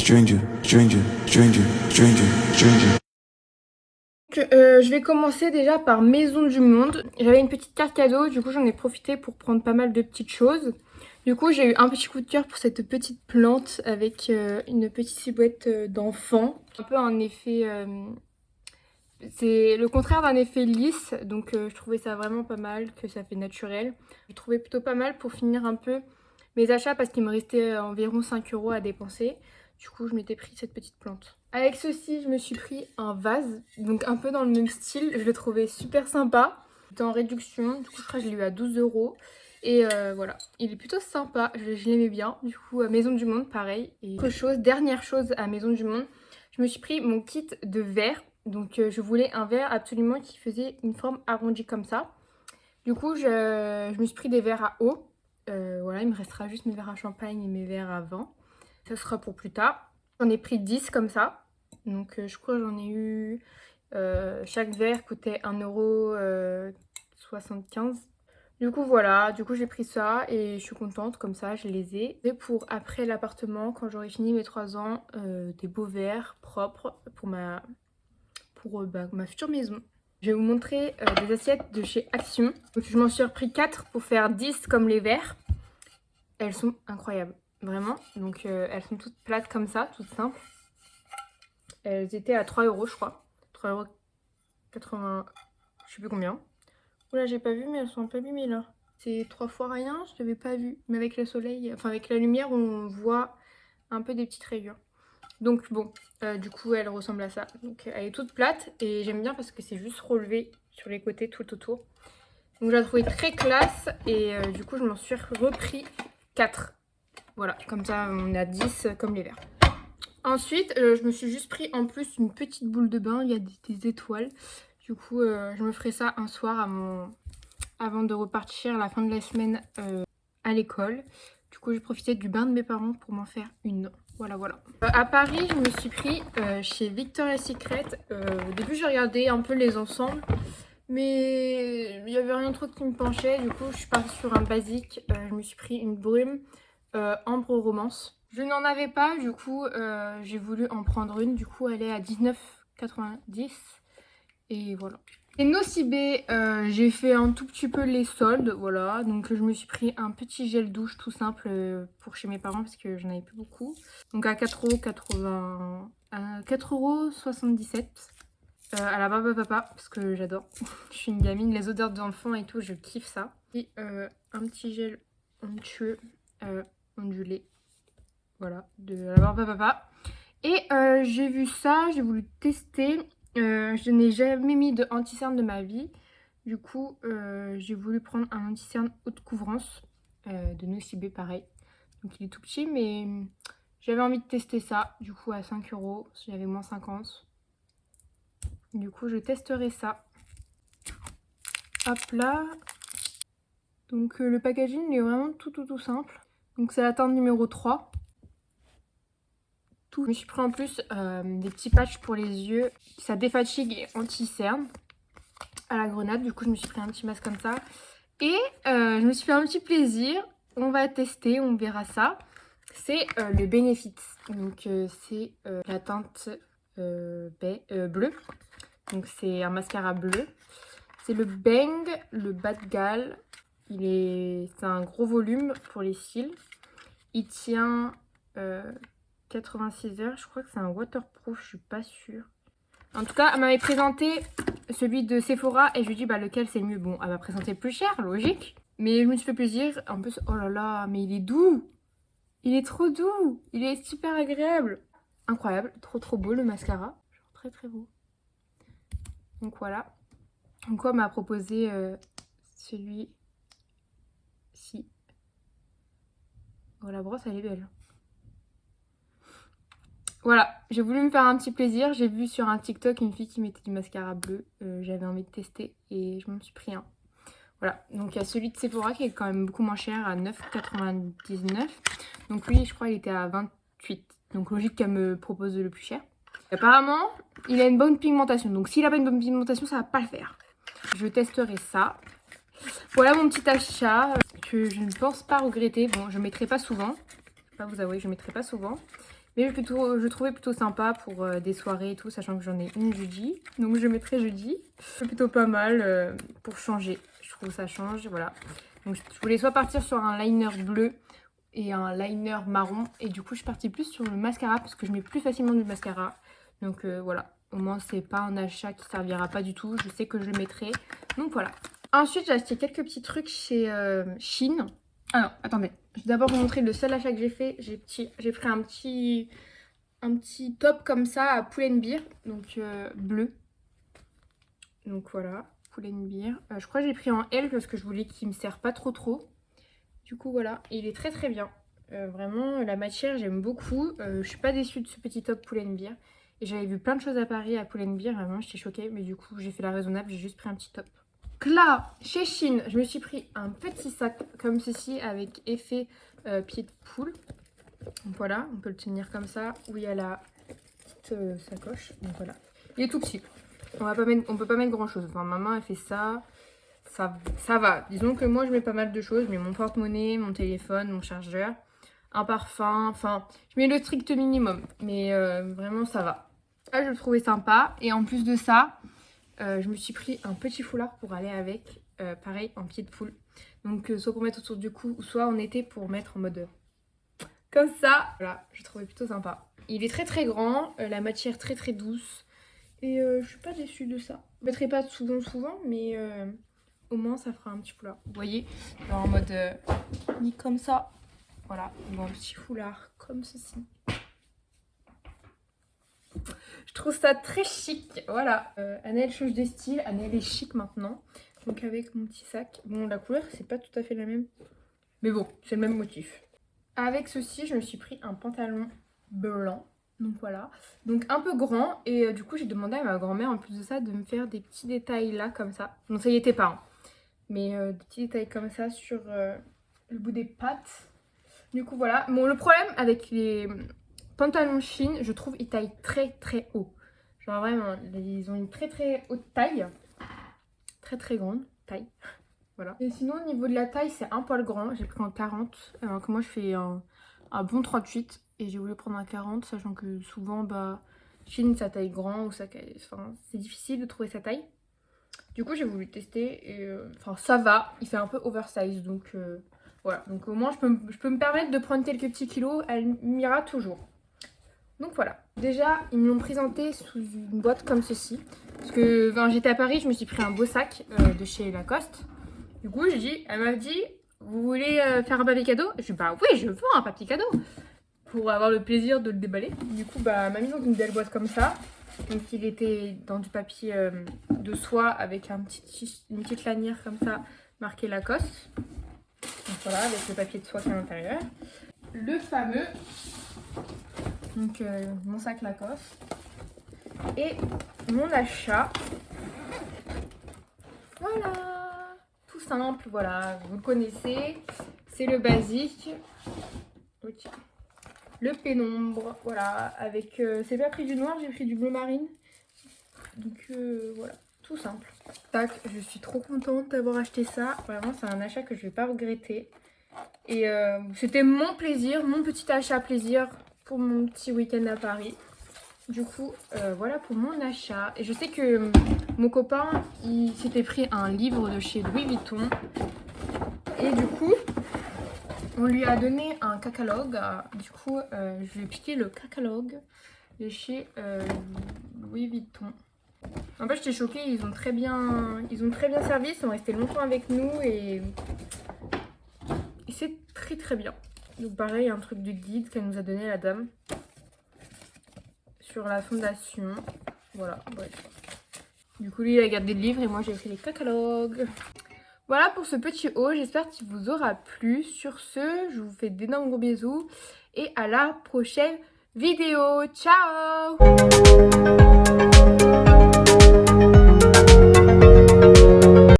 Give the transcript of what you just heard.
stranger, stranger, stranger, stranger, stranger. Je vais commencer déjà par Maison du Monde. J'avais une petite carte cadeau, du coup j'en ai profité pour prendre pas mal de petites choses. Du coup j'ai eu un petit coup de cœur pour cette petite plante avec une petite silhouette d'enfant. Un peu un effet... c'est le contraire d'un effet lisse, donc je trouvais ça vraiment pas mal, que ça fait naturel. Je trouvais plutôt pas mal pour finir un peu mes achats parce qu'il me restait environ 5 € à dépenser. Du coup je m'étais pris cette petite plante. Avec ceci je me suis pris un vase, donc un peu dans le même style, je le trouvais super sympa. C'était en réduction, du coup je crois que je l'ai eu à 12 €. Et voilà, il est plutôt sympa, je l'aimais bien. Du coup à Maison du Monde pareil. Et autre chose, dernière chose à Maison du Monde, je me suis pris mon kit de verre. Donc je voulais un verre absolument qui faisait une forme arrondie comme ça. Du coup je me suis pris des verres à eau. Voilà, il me restera juste mes verres à champagne et mes verres à vin. Ça sera pour plus tard. J'en ai pris 10 comme ça. Donc je crois que j'en ai eu... chaque verre coûtait 1,75 €. Du coup voilà, du coup j'ai pris ça et je suis contente, comme ça je les ai. Et pour après l'appartement, quand j'aurai fini mes 3 ans, des beaux verres propres pour ma future maison. Je vais vous montrer des assiettes de chez Action. Donc, je m'en suis repris 4 pour faire 10 comme les verres. Elles sont incroyables, vraiment. Donc elles sont toutes plates comme ça, toutes simples. Elles étaient à 3 € je crois. 3,80 €, je sais plus combien. Oula, j'ai pas vu, mais elles sont un peu abîmées là. C'est 3 fois rien, je l'avais pas vu. Mais avec le soleil, enfin avec la lumière, on voit un peu des petites rayures. Donc bon, du coup elle ressemble à ça. Donc elle est toute plate et j'aime bien parce que c'est juste relevé sur les côtés tout autour. Donc je la trouvais très classe et du coup je m'en suis repris 4. Voilà, comme ça on a 10 comme les verres. Ensuite je me suis juste pris en plus une petite boule de bain, il y a des étoiles. Du coup je me ferai ça un soir avant de repartir à la fin de la semaine à l'école. Du coup j'ai profité du bain de mes parents pour m'en faire une. Voilà, voilà. À Paris, je me suis pris chez Victoria's Secret. Au début, j'ai regardé un peu les ensembles, mais il n'y avait rien trop qui me penchait. Du coup, je suis partie sur un basique. Je me suis pris une brume ambre romance. Je n'en avais pas, du coup, j'ai voulu en prendre une. Du coup, elle est à 19,90 €. Et voilà. Et Nocibé, j'ai fait un tout petit peu les soldes, voilà. Donc je me suis pris un petit gel douche tout simple pour chez mes parents parce que j'en avais plus beaucoup. Donc à 4,80 €, à 4,77 € à la Barbe à Papa parce que j'adore. Je suis une gamine, les odeurs d'enfant et tout, je kiffe ça. Et un petit gel onctueux, ondulé, voilà, de la Barbe à Papa. Et j'ai vu ça, j'ai voulu tester. Je n'ai jamais mis de anti-cerne de ma vie. Du coup, j'ai voulu prendre un anti-cerne haute couvrance de Nocibé, pareil. Donc il est tout petit, mais j'avais envie de tester ça. Du coup, à 5 €, j'avais moins 50. Du coup, je testerai ça. Hop là. Donc le packaging est vraiment tout simple. Donc c'est la teinte numéro 3. Je me suis pris en plus des petits patchs pour les yeux. Ça défatigue et anti-cerne à la grenade. Du coup, je me suis pris un petit masque comme ça. Et je me suis fait un petit plaisir. On va tester, on verra ça. C'est le Benefit. Donc, c'est la teinte bleue. Donc, c'est un mascara bleu. C'est le Bang, le Bad Gal. C'est un gros volume pour les cils. Il tient 86 heures. Je crois que c'est un waterproof, je suis pas sûre. En tout cas, elle m'avait présenté celui de Sephora et je lui ai dit lequel c'est le mieux. Bon, elle m'a présenté le plus cher, logique. Mais je me suis fait plaisir. En plus, oh là là, mais il est doux. Il est trop doux. Il est super agréable. Incroyable, trop beau le mascara. Genre très beau. Donc voilà. Donc elle m'a proposé celui-ci. Oh, la brosse, elle est belle. Voilà, j'ai voulu me faire un petit plaisir. J'ai vu sur un TikTok une fille qui mettait du mascara bleu. J'avais envie de tester et je m'en suis pris un. Voilà, donc il y a celui de Sephora qui est quand même beaucoup moins cher, à 9,99 €. Donc lui, je crois, il était à 28. Donc logique qu'elle me propose le plus cher. Apparemment, il a une bonne pigmentation. Donc s'il a pas une bonne pigmentation, ça va pas le faire. Je testerai ça. Voilà mon petit achat que je ne pense pas regretter. Bon, je ne mettrai pas souvent. Je vais pas vous avouer, je ne mettrai pas souvent. Mais je trouvais plutôt sympa pour des soirées et tout, sachant que j'en ai une jeudi. Donc je mettrai jeudi. C'est plutôt pas mal pour changer. Je trouve que ça change, voilà. Donc je voulais soit partir sur un liner bleu et un liner marron. Et du coup, je suis partie plus sur le mascara parce que je mets plus facilement du mascara. Donc voilà, au moins c'est pas un achat qui servira pas du tout. Je sais que je le mettrai. Donc voilà. Ensuite, j'ai acheté quelques petits trucs chez Shein. Ah non, attendez. Je vais d'abord vous montrer le seul achat que j'ai fait. J'ai pris un petit top comme ça à Pull&Bear. Donc bleu. Donc voilà, Pull&Bear. Je crois que j'ai pris en L parce que je voulais qu'il me serve pas trop. Du coup voilà, et il est très bien. Vraiment, la matière, j'aime beaucoup. Je suis pas déçue de ce petit top Pull&Bear. Et j'avais vu plein de choses à Paris à Pull&Bear. Vraiment, j'étais choquée. Mais du coup, j'ai fait la raisonnable. J'ai juste pris un petit top. Donc là, chez Shein, je me suis pris un petit sac comme ceci avec effet pied de poule. Donc voilà, on peut le tenir comme ça. Où il y a la petite sacoche. Donc voilà. Il est tout petit. On peut pas mettre grand chose. Enfin, ma main, elle fait ça. Ça va. Disons que moi, je mets pas mal de choses. Je mets mon porte-monnaie, mon téléphone, mon chargeur, un parfum. Enfin, je mets le strict minimum. Mais vraiment, ça va. Ah, je le trouvais sympa. Et en plus de ça, je me suis pris un petit foulard pour aller avec. Pareil, en pied de poule. Donc, soit pour mettre autour du cou, soit en été pour mettre en mode comme ça. Voilà, je trouvais plutôt sympa. Il est très grand. La matière très douce. Et je suis pas déçue de ça. Je ne mettrai pas souvent, mais au moins ça fera un petit foulard. Vous voyez, genre en mode mis comme ça. Voilà, ou un petit foulard comme ceci. Je trouve ça très chic. Voilà, Annelle change de style. Annelle est chic maintenant. Donc avec mon petit sac. Bon, la couleur, c'est pas tout à fait la même. Mais bon, c'est le même motif. Avec ceci, je me suis pris un pantalon blanc. Donc voilà, donc un peu grand et du coup j'ai demandé à ma grand-mère en plus de ça de me faire des petits détails là comme ça. Donc ça y était pas, hein. Mais des petits détails comme ça sur le bout des pattes. Du coup voilà, bon le problème avec les pantalons Shein, je trouve ils taillent très haut. Genre vraiment, ils ont une très haute taille. Très grande taille. Voilà. Et sinon au niveau de la taille c'est un poil grand, j'ai pris en 40. Alors que moi je fais un bon 38. Et j'ai voulu prendre un 40, sachant que souvent, Shein, ça taille grand ou enfin, c'est difficile de trouver sa taille. Du coup, j'ai voulu tester et enfin, ça va. Il fait un peu oversize, donc voilà. Donc au moins, je peux me permettre de prendre quelques petits kilos. Elle m'ira toujours. Donc voilà. Déjà, ils me l'ont présenté sous une boîte comme ceci. Parce que j'étais à Paris, je me suis pris un beau sac de chez Lacoste. Du coup, elle m'a dit, vous voulez faire un papier cadeau? Je dis, bah oui, je veux un papier cadeau. Pour avoir le plaisir de le déballer. Du coup, elle m'a mis dans une belle boîte comme ça. Donc, il était dans du papier de soie avec une petite lanière comme ça, marquée Lacoste. Donc voilà, avec le papier de soie qui est à l'intérieur. Le fameux, donc mon sac Lacoste. Et mon achat. Voilà, tout simple, voilà, vous le connaissez. C'est le basique. Ok. Le pénombre, voilà, avec, c'est pas pris du noir, j'ai pris du bleu marine. Donc voilà, tout simple. Tac, je suis trop contente d'avoir acheté ça. Vraiment, c'est un achat que je vais pas regretter. Et c'était mon plaisir, mon petit achat plaisir pour mon petit week-end à Paris. Du coup, voilà pour mon achat. Et je sais que mon copain, il s'était pris un livre de chez Louis Vuitton. Et du coup, on lui a donné un catalogue. Du coup, je lui ai piqué le catalogue de chez Louis Vuitton. En fait, j'étais choquée. Ils ont très bien servi. Ils sont restés longtemps avec nous et c'est très bien. Donc pareil, un truc de guide qu'elle nous a donné la dame sur la fondation. Voilà, bref. Du coup, lui, il a gardé le livre et moi, j'ai pris les catalogues. Voilà pour ce petit haul, j'espère qu'il vous aura plu. Sur ce, je vous fais d'énormes gros bisous et à la prochaine vidéo. Ciao!